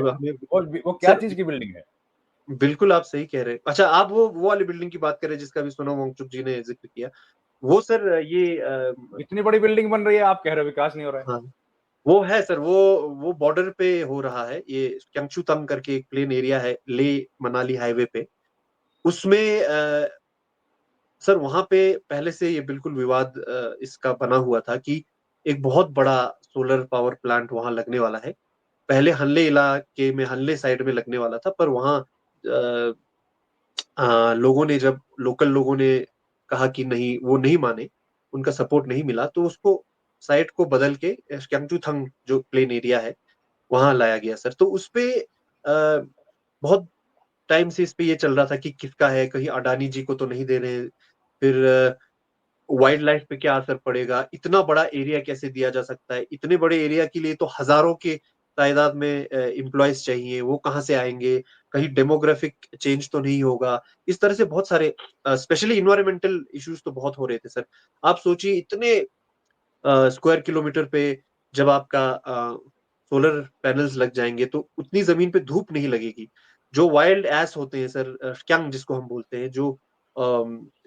हमें वो क्या सर चीज की बिल्डिंग है? बिल्कुल आप सही कह रहे हैं। अच्छा, आप वो वाली बिल्डिंग की बात कर रहे हैं जिसका भी सोनम वांगचुक जी ने जिक्र किया। वो सर ये इतनी बड़ी बिल्डिंग बन रही है, आप कह रहे हो विकास नहीं हो रहा है। हाँ, वो है सर, वो बॉर्डर पे हो रहा है, ये क्यंगचुतंग करके एक प्लेन एरिया है, ले मनाली हाईवे पे। उसमें सर वहां पे पहले से ये बिल्कुल विवाद इसका बना हुआ था कि एक बहुत बड़ा सोलर पावर प्लांट वहां लगने वाला है। पहले हनले इलाके में, हनले साइड में लगने वाला था, पर वहां लोगों ने, जब लोकल लोगों ने कहा कि नहीं, वो नहीं माने, उनका सपोर्ट नहीं मिला, तो उसको साइट को बदल के क्यंगचुथंग जो प्लेन एरिया है वहां लाया गया सर। तो उस पे बहुत टाइम से इस पे ये चल रहा था कि किसका है, कहीं अडानी जी को तो नहीं दे रहे। फिर वाइल्ड लाइफ पे क्या असर पड़ेगा, इतना बड़ा एरिया कैसे दिया जा सकता है, इतने बड़े एरिया के लिए तो हजारों के तादाद में एम्प्लॉयज चाहिए, वो कहाँ से आएंगे, कहीं डेमोग्राफिक चेंज तो नहीं होगा। इस तरह से बहुत सारे स्पेशली इन्वायरमेंटल इश्यूज तो बहुत हो रहे थे सर। आप सोचिए, इतने स्क्वायर किलोमीटर पे जब आपका सोलर पैनल्स लग जाएंगे तो उतनी जमीन पे धूप नहीं लगेगी। जो वाइल्ड एस होते हैं सर, स्कैंक जिसको हम बोलते हैं, जो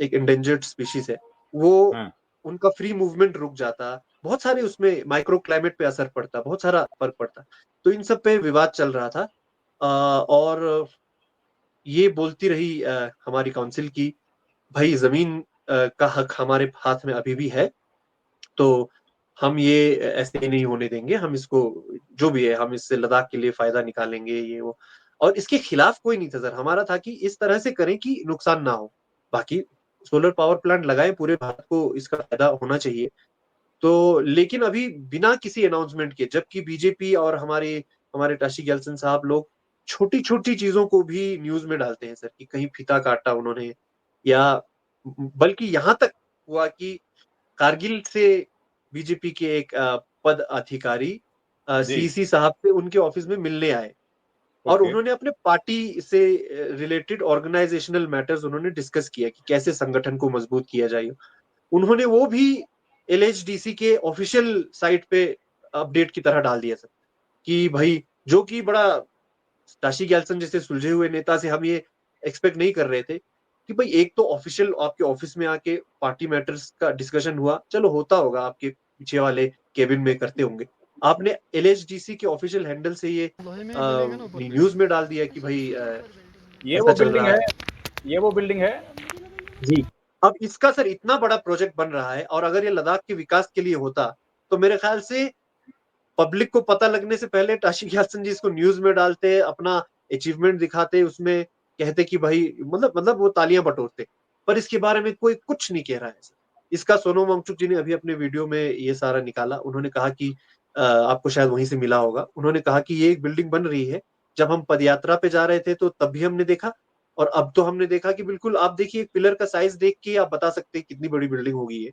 एक एंडेंजर्ड स्पीशीज है, वो हाँ। उनका फ्री मूवमेंट रुक जाता। बहुत सारे उसमें माइक्रो क्लाइमेट पे असर पड़ता, बहुत सारा फर्क पड़ता। तो इन सब पे विवाद चल रहा था। और ये बोलती रही हमारी काउंसिल की, भाई जमीन का हक हमारे हाथ में अभी भी है, तो हम ये ऐसे नहीं होने देंगे, हम इसको जो भी है, हम इससे लद्दाख के लिए फायदा निकालेंगे, ये वो। और इसके खिलाफ कोई नहीं था सर, हमारा था कि इस तरह से करें कि नुकसान ना हो। बाकी सोलर पावर प्लांट लगाए, पूरे भारत को इसका फायदा होना चाहिए। तो लेकिन अभी बिना किसी अनाउंसमेंट के, जबकि बीजेपी और हमारे हमारे टाशी गैल्सन साहब लोग छोटी छोटी चीजों को भी न्यूज में डालते हैं सर, कि कहीं फीता काटा उन्होंने, या बल्कि यहां तक हुआ कि कारगिल से बीजेपी के एक पद अधिकारी जी। सीसी साहब से उनके ऑफिस में मिलने आए, और ओके। उन्होंने अपने पार्टी से रिलेटेड ऑर्गेनाइजेशनल मैटर्स उन्होंने डिस्कस किया कि कैसे संगठन को मजबूत किया जाए। उन्होंने वो भी एलएचडीसी के ऑफिशियल साइट पे अपडेट की तरह डाल दिया सर, कि भाई, जो कि बड़ा, ताशी गैल्सन जैसे सुलझे हुए नेता से हम ये एक्सपेक्ट नहीं कर रहे थे कि भाई एक तो ऑफिशियल आपके ऑफिस में आके पार्टी मैटर्स का डिस्कशन हुआ, चलो होता होगा, आपके पीछे वाले केबिन में करते होंगे। आपने एलएचडीसी के ऑफिशियल हैंडल से ये न्यूज में डाल दिया कि भाई ये ऐसा वो चल बिल्डिंग रहा है, है। ये वो बिल्डिंग है। जी। अब इसका सर इतना बड़ा प्रोजेक्ट बन रहा है, और अगर ये लद्दाख के विकास के लिए होता, तो मेरे ख्याल से पब्लिक को पता लगने से पहले ताशी गैल्सन जी इसको न्यूज में डालते, अपना अचीवमेंट दिखाते, उसमें कहते कि भाई, मतलब वो तालियां बटोरते। पर इसके बारे में कोई कुछ नहीं कह रहा है सर। इसका सोनम वांगचुक जी ने अभी अपने वीडियो में ये सारा निकाला। उन्होंने कहा कि आपको शायद वहीं से मिला होगा, उन्होंने कहा कि ये एक बिल्डिंग बन रही है, जब हम पदयात्रा पे जा रहे थे तो तब भी हमने देखा, और अब तो हमने देखा कि बिल्कुल, आप देखिए, पिलर का साइज देख के आप बता सकते हैं कितनी बड़ी बिल्डिंग होगी ये।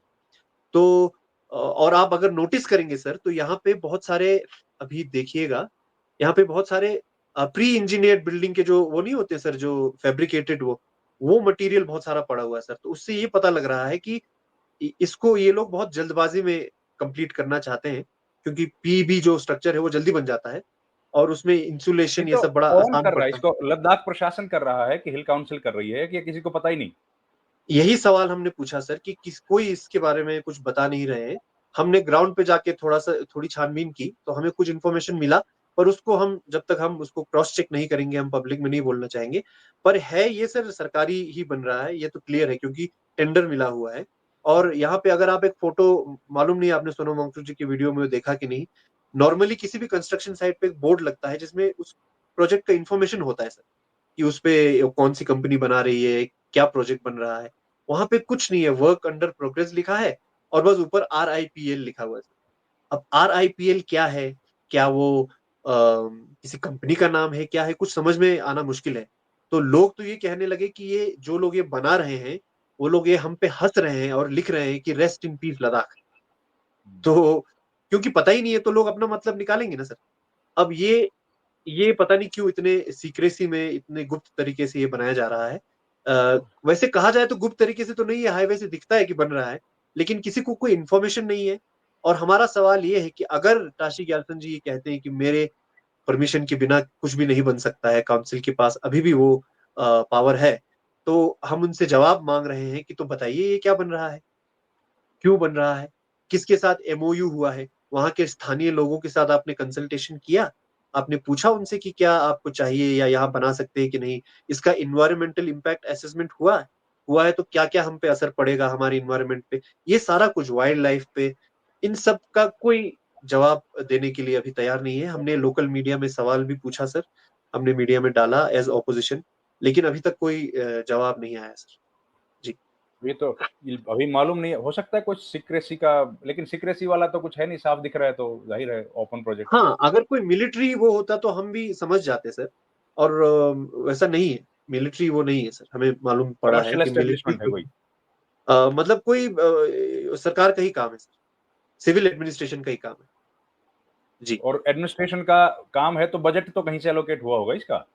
तो और आप अगर नोटिस करेंगे सर, तो यहाँ पे बहुत सारे, अभी देखिएगा, यहाँ पे बहुत सारे प्री इंजीनियर्ड बिल्डिंग के जो वो नहीं होते सर, जो फैब्रिकेटेड, वो मटेरियल बहुत सारा पड़ा हुआ है सर। तो उससे ये पता लग रहा है कि इसको ये लोग बहुत जल्दबाजी में कंप्लीट करना चाहते हैं, क्योंकि पीबी जो स्ट्रक्चर है वो जल्दी बन जाता है, और उसमें नहीं इंसुलेशन ये तो सब बड़ा कौन आसान कर रहा है पड़ता है। इसको? लद्दाख प्रशासन कर रहा है कि हिल काउंसिल कर रही है, कि किसी को पता ही नहीं? यही सवाल हमने पूछा सर, कि कोई इसके बारे में कुछ बता नहीं रहे हैं। हमने ग्राउंड पे जाके थोड़ी छानबीन की, तो हमें कुछ इन्फॉर्मेशन मिला, पर उसको हम, जब तक हम उसको क्रॉस चेक नहीं करेंगे, हम पब्लिक में नहीं बोलना चाहेंगे। पर है ये सर सरकारी ही बन रहा है, ये तो क्लियर है, क्योंकि टेंडर मिला हुआ है। और यहाँ पे अगर आप एक फोटो, मालूम नहीं आपने सोनम वांगचुक जी की वीडियो में देखा कि नहीं, नॉर्मली किसी भी कंस्ट्रक्शन साइट पे एक बोर्ड लगता है जिसमें उस प्रोजेक्ट का इन्फॉर्मेशन होता है सर, कि उस पे कौन सी कंपनी बना रही है, क्या प्रोजेक्ट बन रहा है। वहां पे कुछ नहीं है, वर्क अंडर प्रोग्रेस लिखा है, और बस ऊपर RIPL लिखा हुआ है। अब RIPL क्या है, क्या वो किसी कंपनी का नाम है, क्या है, कुछ समझ में आना मुश्किल है। तो लोग तो ये कहने लगे कि ये जो लोग ये बना रहे हैं, वो लोग ये हम पे हंस रहे हैं और लिख रहे हैं कि रेस्ट इन पीस लद्दाख। तो क्योंकि पता ही नहीं है, तो लोग अपना मतलब निकालेंगे ना सर। अब ये पता नहीं क्यों इतने सीक्रेसी में, इतने गुप्त तरीके से ये बनाया जा रहा है। वैसे कहा जाए तो गुप्त तरीके से तो नहीं है, हाईवे से दिखता है कि बन रहा है, लेकिन किसी को कोई इन्फॉर्मेशन नहीं है। और हमारा सवाल ये है कि अगर ताशी गैल्सन जी ये कहते हैं कि मेरे परमिशन के बिना कुछ भी नहीं बन सकता है, काउंसिल के पास अभी भी वो पावर है। तो हम उनसे जवाब मांग रहे हैं कि तो बताइए ये क्या बन रहा है, क्यों बन रहा है, किसके साथ एमओयू हुआ है, वहां के स्थानीय लोगों के साथ आपने कंसल्टेशन किया, आपने पूछा उनसे कि क्या आपको चाहिए या यहाँ बना सकते हैं कि नहीं, इसका इन्वायरमेंटल इम्पैक्ट असेसमेंट हुआ है तो क्या क्या हम पे असर पड़ेगा हमारे इन्वायरमेंट पे, ये सारा कुछ वाइल्ड लाइफ पे, इन सब का कोई जवाब देने के लिए अभी तैयार नहीं है। हमने लोकल मीडिया में सवाल भी पूछा सर, हमने मीडिया में डाला एज ऑपोजिशन, लेकिन अभी तक कोई जवाब नहीं आया सर। जी ये तो अभी मालूम नहीं है, हो सकता है कुछ सीक्रेसी का, लेकिन सीक्रेसी वाला तो कुछ है नहीं, साफ दिख रहा है, तो जाहिर है ओपन प्रोजेक्ट है। हाँ, अगर कोई मिलिट्री वो होता तो हम भी समझ जाते सर, और वैसा नहीं है, मिलिट्री वो नहीं है सर, हमें मालूम पड़ा है कमर्शियल कि मिलिट्री एस्टेब्लिशमेंट है कोई? मतलब कोई सरकार का ही काम है सर, सिविल एडमिनिस्ट्रेशन का ही काम है। जी, और एडमिनिस्ट्रेशन का काम है तो बजट तो कहीं से एलोकेट हुआ होगा इसका?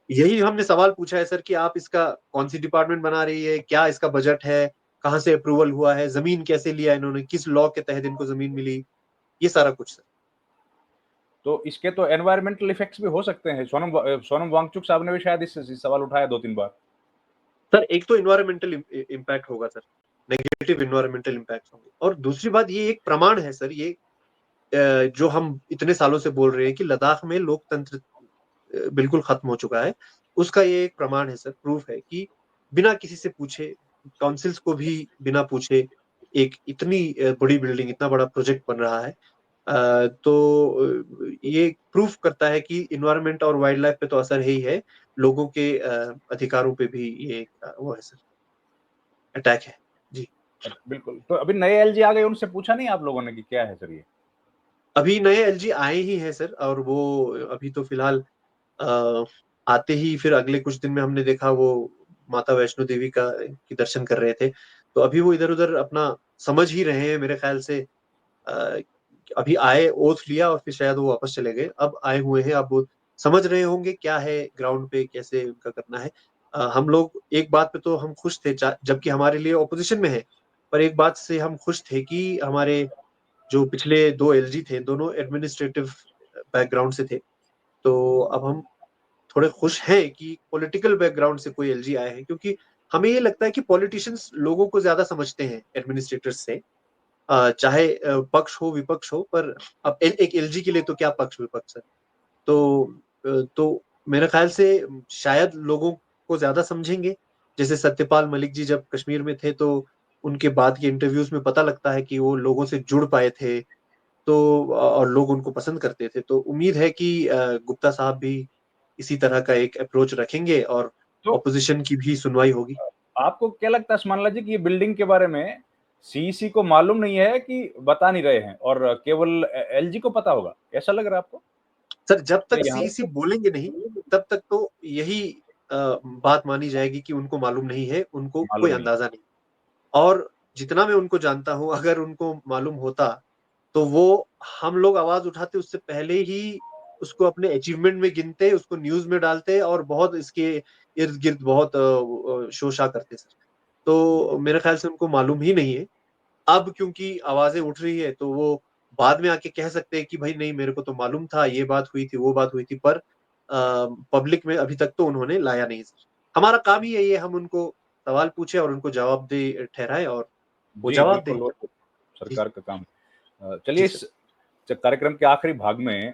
यही हमने सवाल पूछा है सर कि आप इसका कौन सी डिपार्टमेंट बना रही है, क्या इसका बजट है, कहाँ से अप्रूवल हुआ है, जमीन कैसे लिया इन्होंने, किस लॉ के तहत इनको जमीन मिली, ये सारा कुछ सर। तो इसके तो एनवायरमेंटल इफेक्ट्स भी हो सकते हैं। सोनम वांगचुक साहब ने भी शायद इस सवाल उठाया 2-3 बार। सर एक तो इन्वायरमेंटल इम्पैक्ट होगा सर, नेगेटिव इन्वायरमेंटल इम्पैक्ट होंगे, और दूसरी बात ये एक प्रमाण है सर, ये जो हम इतने सालों से बोल रहे हैं कि लद्दाख में लोकतंत्र बिल्कुल खत्म हो चुका है, उसका ये एक प्रमाण है सर, प्रूफ है कि बिना किसी से पूछे, काउंसिल्स को भी बिना पूछे, एक इतनी बड़ी बिल्डिंग, इतना बड़ा प्रोजेक्ट बन रहा है। तो ये प्रूफ करता है कि इन्वायरमेंट और वाइल्ड लाइफ पे तो असर ही है, लोगों के अधिकारों पे भी ये वो है सर, अटैक है। जी, बिल्कुल। तो अभी नए एलजी आ गए, उनसे पूछा नहीं आप लोगों ने कि क्या है सर ये? अभी नए एलजी आए ही हैं सर, और वो अभी तो फिलहाल अ, आते ही फिर अगले कुछ दिन में हमने देखा वो माता वैष्णो देवी का की दर्शन कर रहे थे, तो अभी वो इधर उधर अपना समझ ही रहे हैं मेरे ख्याल से। अ, अभी आए, ओथ लिया और फिर शायद वो वापस चले गए, अब आए हुए हैं, अब वो समझ रहे होंगे क्या है ग्राउंड पे, कैसे उनका करना है। हम लोग एक बात पे तो हम खुश थे, जबकि हमारे लिए ऑपोजिशन में है, पर एक बात से हम खुश थे कि हमारे जो पिछले दो एलजी थे, दोनों एडमिनिस्ट्रेटिव बैकग्राउंड से थे, तो अब हम थोड़े खुश हैं कि पॉलिटिकल बैकग्राउंड से कोई एलजी आए हैं, क्योंकि हमें ये लगता है कि पॉलिटिशियंस लोगों को ज्यादा समझते हैं एडमिनिस्ट्रेटर्स से, चाहे पक्ष हो विपक्ष हो, पर अब एक एलजी के लिए तो क्या पक्ष विपक्ष है, तो तो मेरे ख्याल से शायद लोगों को ज्यादा समझेंगे। जैसे सत्यपाल मलिक जी जब कश्मीर में थे, तो उनके बाद के इंटरव्यूज में पता लगता है कि वो लोगों से जुड़ पाए थे, तो और लोग उनको पसंद करते थे, तो उम्मीद है कि गुप्ता साहब भी इसी तरह का एक अप्रोच रखेंगे और तो ऑपोजिशन की भी सुनवाई होगी। आपको क्या लगता है मान लीजिए कि ये बिल्डिंग के बारे में सीईसी को मालूम नहीं है कि बता नहीं रहे हैं और केवल एलजी को पता होगा, ऐसा लग रहा है आपको? सर जब या तक यहाँ सीईसी बोलेंगे नहीं, तब तक तो यही बात मानी जाएगी कि उनको मालूम नहीं है, उनको कोई मालूम नहीं? अंदाजा नहीं। और जितना मैं उनको जानता हूं, अगर उनको मालूम होता तो वो, हम लोग आवाज उठाते उससे पहले ही उसको अपने अचीवमेंट में गिनते, उसको न्यूज में डालते और बहुत इसके इर्द गिर्द बहुत शोशा करते सर। तो मेरे ख्याल से उनको मालूम ही नहीं है। अब क्योंकि आवाजें उठ रही है, तो वो बाद में आके कह सकते हैं कि भाई नहीं, मेरे को तो मालूम था, ये बात हुई थी, वो बात हुई थी, पर पब्लिक में अभी तक तो उन्होंने लाया नहीं सर। हमारा काम ही है ये, हम उनको सवाल पूछे और उनको जवाब दे ठहराए, और वो जी, जवाब दें। बिल्कुल, वो तो जी, सरकार का काम है। जी चलिए सर। इस कार्यक्रम के आखिरी भाग में